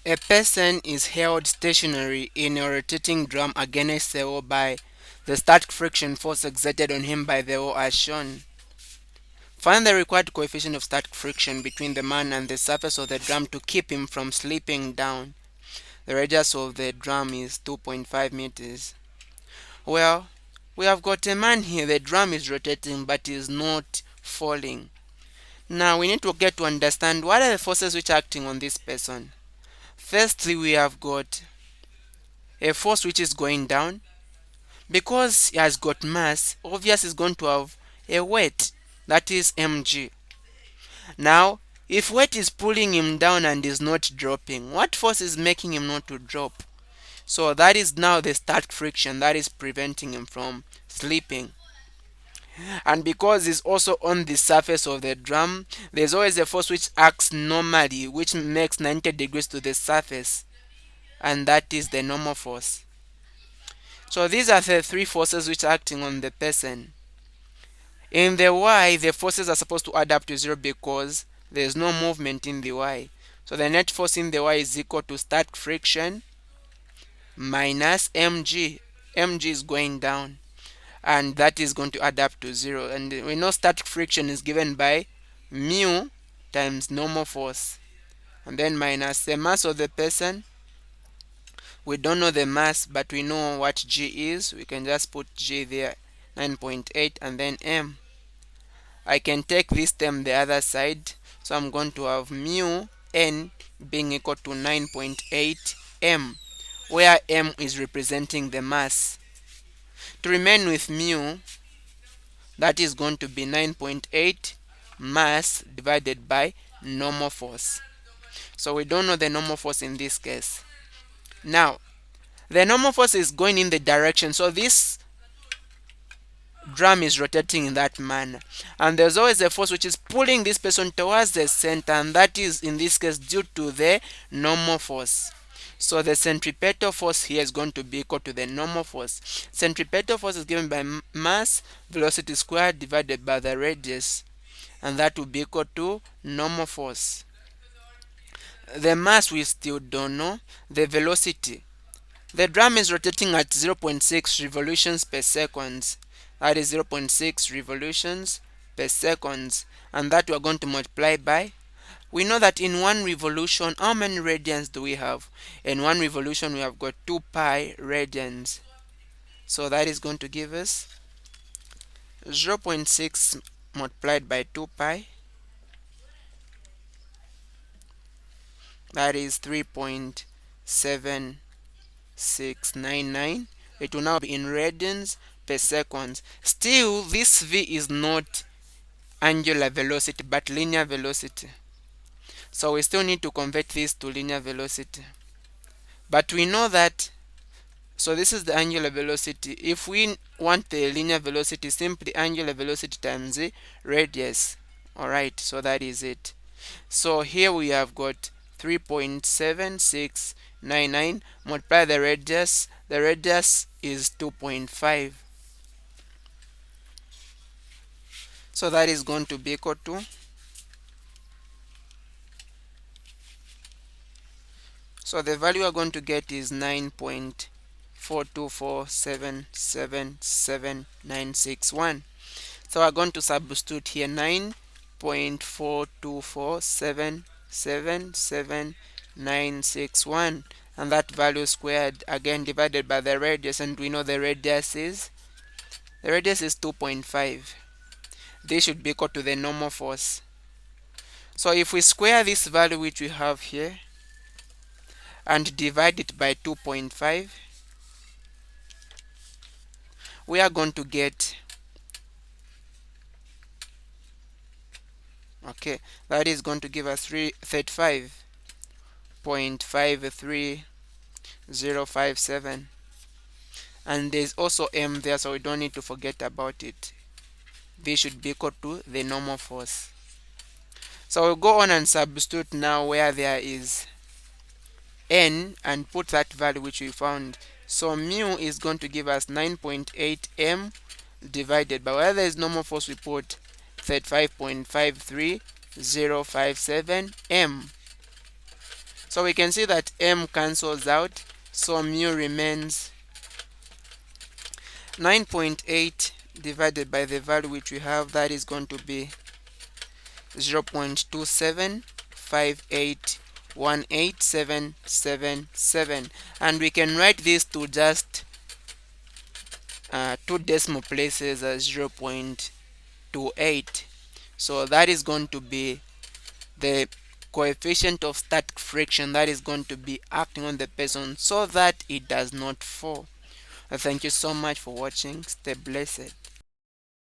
A person is held stationary in a rotating drum against the wall by the static friction force exerted on him by the wall as shown. Find the required coefficient of static friction between the man and the surface of the drum to keep him from slipping down. The radius of the drum is 2.5 meters. Well, we have got a man here. The drum is rotating but is not falling. Now we need to get to understand what are the forces which are acting on this person. Firstly, we have got a force which is going down. Because he has got mass, obviously is going to have a weight, that is mg. Now, if weight is pulling him down and is not dropping, what force is making him not to drop? So that is now the static friction that is preventing him from slipping. And because it's also on the surface of the drum, there's always a force which acts normally, which makes 90 degrees to the surface, and that is the normal force. So these are the three forces which are acting on the person. In the y, the forces are supposed to add up to 0 because there is no movement in the y. So the net force in the y is equal to static friction minus mg. Mg is going down, and that is going to add up to 0. And we know static friction is given by mu times normal force, and then minus the mass of the person. We don't know the mass, but we know what g is. We can just put g there, 9.8, and then m. I can take this term the other side, so I'm going to have mu n being equal to 9.8 m, where m is representing the mass. To remain with mu, that is going to be 9.8 mass divided by normal force. So we don't know the normal force in this case. Now, the normal force is going in the direction, so this drum is rotating in that manner, and there's always a force which is pulling this person towards the center, and that is in this case due to the normal force. So the centripetal force here is going to be equal to the normal force. Centripetal force is given by mass velocity squared divided by the radius, and that will be equal to normal force. The mass we still don't know. The velocity, the drum is rotating at 0.6 revolutions per second. That is 0.6 revolutions per second, and that we are going to multiply by. We know that in one revolution, how many radians do we have? In one revolution, we have got 2 pi radians. So that is going to give us 0.6 multiplied by 2 pi. That is 3.7699. It will now be in radians per second. Still, this v is not angular velocity but linear velocity. So we still need to convert this to linear velocity. But we know that, so this is the angular velocity. If we want the linear velocity, simply angular velocity times the radius. Alright, so that is it. So here we have got 3.7699 multiply the radius. The radius is 2.5. So that is going to be equal to, so the value we are going to get is 9.424777961. So we are going to substitute here 9.424777961, and that value squared again divided by the radius, and we know the radius is 2.5. This should be equal to the normal force. So if we square this value which we have here and divide it by 2.5, we are going to get, okay, that is going to give us 35.53057, and there's also m there, so we don't need to forget about it. This should be equal to the normal force. So we'll go on and substitute now where there is n and put that value which we found. So mu is going to give us 9.8 m divided by, where there is normal force, we put 35.53057 m. So we can see that m cancels out, so mu remains 9.8 divided by the value which we have, that is going to be 0.275818777, and we can write this to just two decimal places as 0.28. So that is going to be the coefficient of static friction that is going to be acting on the person so that it does not fall. Thank you so much for watching. Stay blessed.